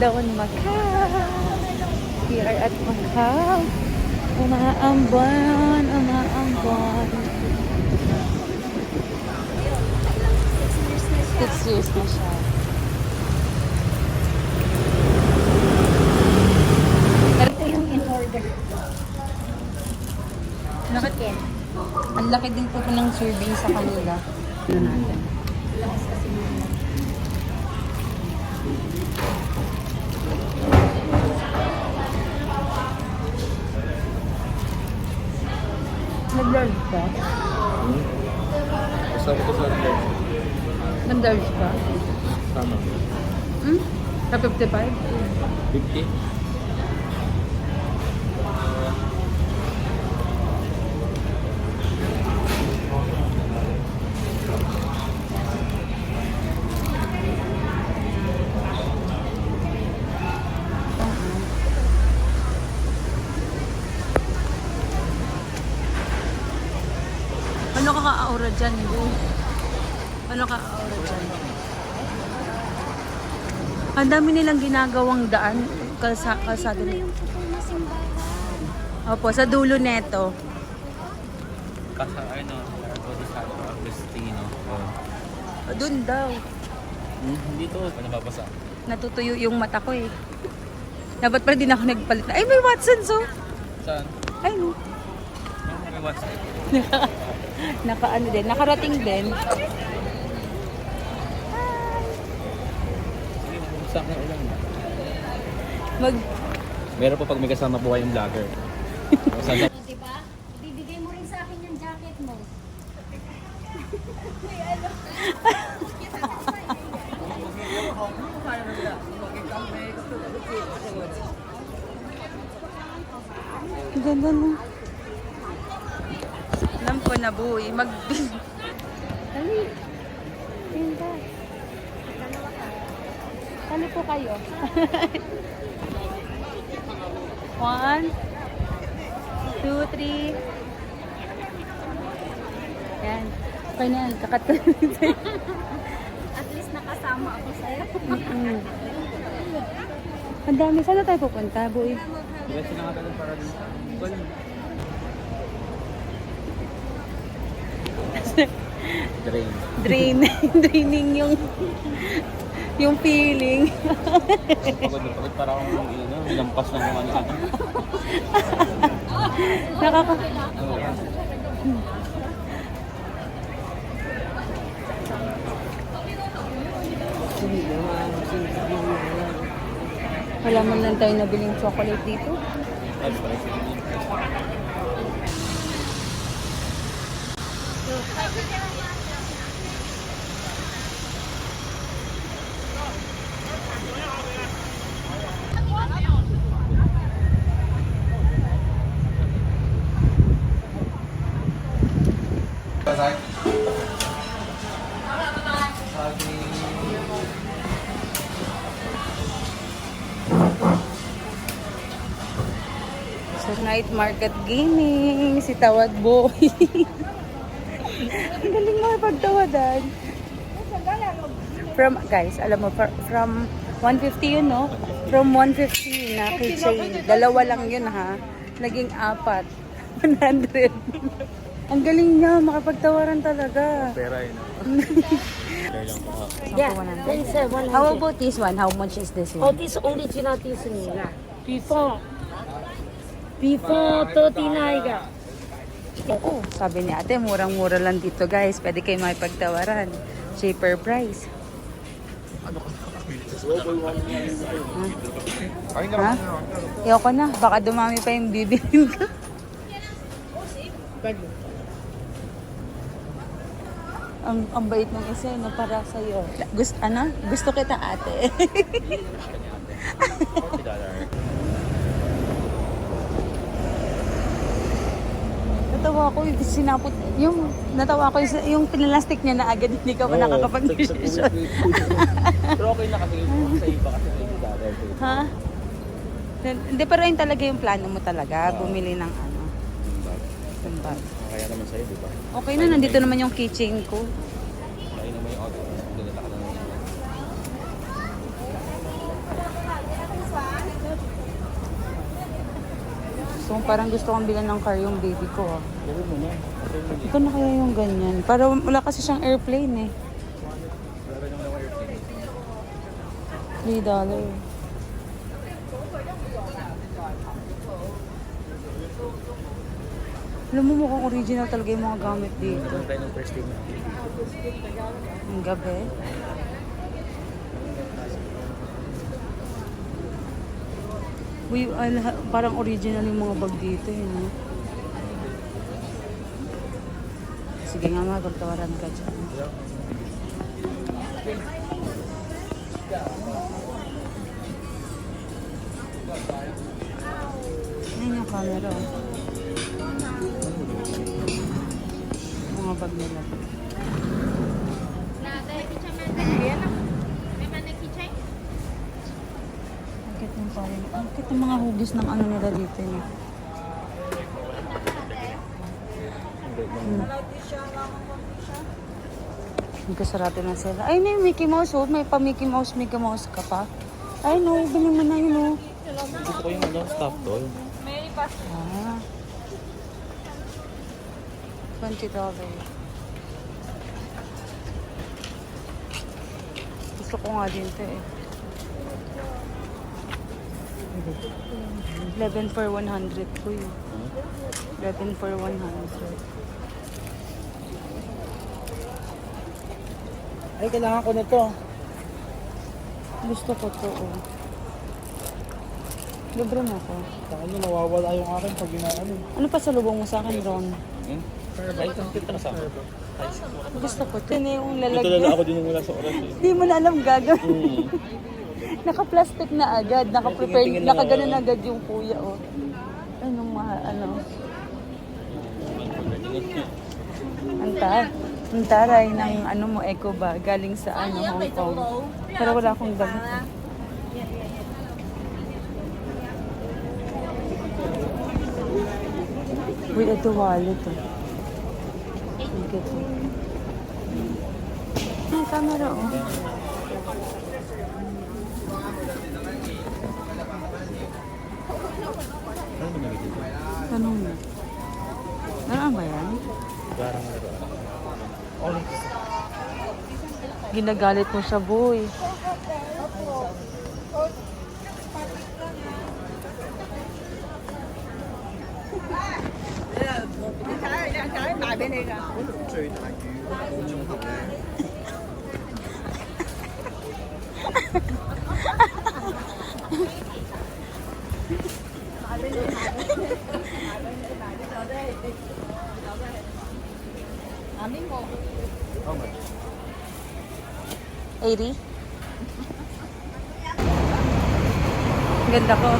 daw ng Macau. We are at Macau. Umaambon, umaambon. 6 years na siya. Ito yung in order. Nakit, ang laki din po ng serving sa kanila. Ano natin? Nag-large ka? Kasama ko sa akin. Nag-large ka? Tama. Hmm? Sa 55? 50? Ano ka-aura dyan, bro? Ano ka-aura dyan? Ang dami nilang ginagawang daan. Kalsado Ito na na. yung putong na simbahan. Opo, sa dulo neto. Kasa, ano, Rodisado, Agustino. Doon daw. Dito, nababasa. Natutuyo yung mata ko eh. Dapat pala din ako nagpalit. Ay, may Watsons oh. Saan? Ay, no. May WhatsApp. Naka-ano din. Nakarating din. Sige, sa akin ulang. Mag... Meron pa pag may kasama po kayong vlogger. Saan O, diba? Bibigay mo rin sa akin yung jacket mo. Ganda no. Alam ko na buhay. Mag... Dali. Ganda. Dali po kayo. 1, 2, 3. Yan. Okay na yan. Kakatulog sa'yo. At least nakasama ako sa'yo. Ang dami. Saan na tayo pupunta, boy? Diretso na nga tayo para din sa Google. Drain. Draining yung feeling. Pagod na pagod para akong lampas ng mga ano. Nakaka... Wala man lang tayo nabiling chocolate dito. Sa night market gaming, si Tawad Boy. Ang galing mo pagtawadan. From, guys, alam mo, from 150 yun, no? From 150 na keychain. Dalawa lang yun, ha? Naging 4. 100. Ang galing niya, makapagtawaran talaga. Pera yun. Yeah, then sir, 100. How about this one? How much is this Oh, one? this only Chinese nila. Before 39 ka. Oo, sabi ni ate, murang-mura lang dito, guys. Pwede kayo makipagtawaran. Cheaper price. Ha? Ayoko na. Baka dumami pa yung bibilin ko. Ang bait ng isa, no, para sa'yo. Gusto kita, ate. Natawa ko, natawa ko yung pinalastik niya na agad, hindi ka pa nakakapag-decision. Pero okay na kasi sa iba kasi hindi dati. Ha? Hindi, pero yun talaga yung plano mo talaga, bumili ng ano. Yung bag. Kaya naman sa'yo, di ba? Okay na, nandito naman yung keychain ko. Kaya naman yung auto. Dinala ka na naman. ko. Parang gusto kong bilhan ng car yung baby ko. Ah. Gawin mo na. Patay mo Ito na kaya yung ganyan. Para wala kasi siyang airplane eh. Wala naman ako airplane. $3. Alam mo mukhang original talaga yung mga gamit dito. Ito tayo ng first day na. Ang gabi. Uy, parang original yung mga bag dito eh. No? Sige nga magpagtawaran ka dyan. Ayan yung camera. Oh. Mga bag nila. Bakit yung parang, bakit yung mga hugis ng ano nila dito eh. Nagkasarado na sila. Ay, may Mickey Mouse oh. May pa Mickey Mouse ka pa. Ay no, bili mo na yun oh. Gusto ko yung stop doll. Ah. $20. Gusto ko nga din ito eh. 11 for 100 po yun. 11 for 100. Ay, kailangan ko na to. Gusto ko to oh. Libre mo ako. Sa kanya nawawala yung akin pag ginaano. Ano pa salubong mo sa akin, Ron? Fairby, ang cute kasama. Gusto ko to. Ito na yung Ito lalagyan. lala ako din yung wala sa oras eh. Hindi mo na alam gagawin. Naka-plastic na agad. Naka-prepare. Tingin-tingin lang Nakaganon ako. agad yung kuya, oh. Anong ano? Ang taray ng ano mo, eco ba? Galing sa ano, Hong Kong. Pero wala akong damit. Uy, ito wallet, oh. Bigat, oh. Ang camera, oh. Ano mo nagiging? Tanong mo. Ano ba yan? Garang laro. Oh, Ginagalit mo siya, boy. How much? 80? Ganda ko.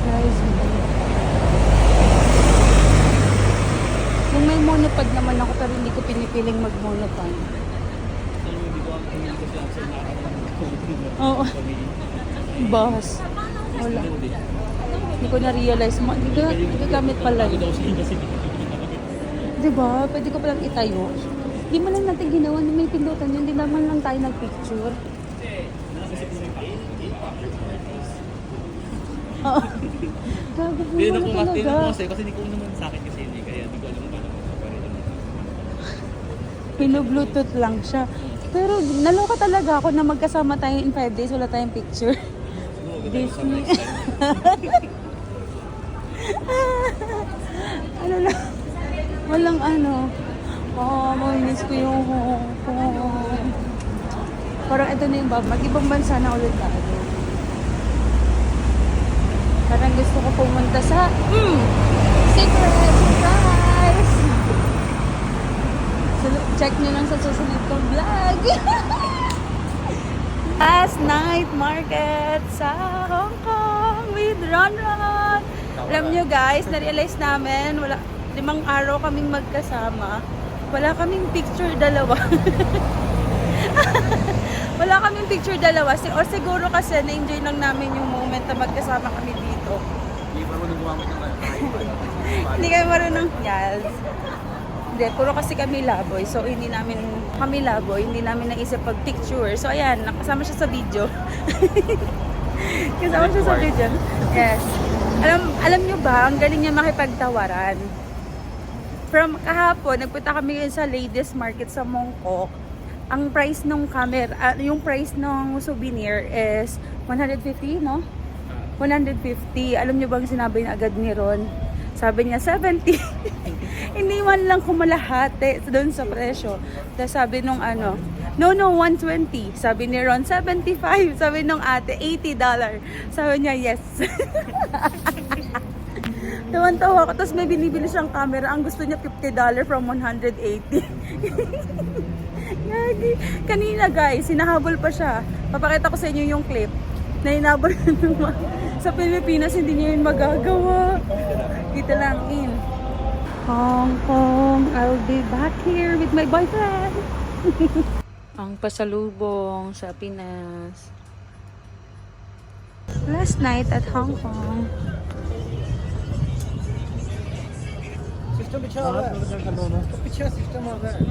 Guys, kung may monopod naman ako pero hindi ko pinipiling mag-monopod. Oo. Bus. Wala. Hindi ko na-realize. Gagamit pala yun. Diba? Pwede ko palang itayo. Di mo lang natin ginawa na may pindutan yun. Di naman lang tayo nag-picture. Oo. Hindi na Gagawin po mo kasi talaga. kasi hindi ko naman sa akin kasi hindi kaya hindi ko alam paano mag-operate. Pino-bluetooth lang siya. Pero naloka talaga ako na magkasama tayo in 5 days. Wala tayong picture. Disney. Ano lang. Walang ano. Mamimiss ko yung Hong Kong. Parang ito na yung bag. Mag-ibang bansa na ulit tayo. Parang gusto ko pumunta sa secret surprise! So, check nyo lang sa susunod kong vlog. Last night market sa Hong Kong with Ron Ron. Alam nyo guys, na-realize namin, 5 araw kaming magkasama. Wala kaming picture dalawa. Wala kaming picture dalawa. O siguro kasi na-enjoy lang namin yung moment na magkasama kami dito. Hindi pa naman gumamit ng Hindi kami marunong. Yes. Hindi, puro kasi kami laboy. So, hindi namin naisip pag-picture. So, ayan, nakasama siya sa video. Kasama siya sa video. Yes. Alam nyo ba, ang galing niya makipagtawaran. From kahapon, nagpunta kami sa ladies market sa Mongkok. Ang price ng camera, yung price ng souvenir is 150, no? 150. Alam nyo bang sinabi na agad ni Ron? Sabi niya 70. Hindi man lang kumalahati doon sa presyo. Tapos sabi nung no, 120. Sabi ni Ron, 75. Sabi nung ate, $80. Sabi niya, yes. Tawan-tawa ko. Tapos may binibili siyang camera. Ang gusto niya $50 from 180. Yagi. Kanina guys, hinahabol pa siya. Papakita ko sa inyo yung clip. Na hinahabol sa Pilipinas, hindi niya yun magagawa. Dito lang in Hong Kong. I'll be back here with my boyfriend. Ang pasalubong sa Pinas. Last night at Hong Kong. System पीछे आ रहा है पीछे सिस्टम आ रहा है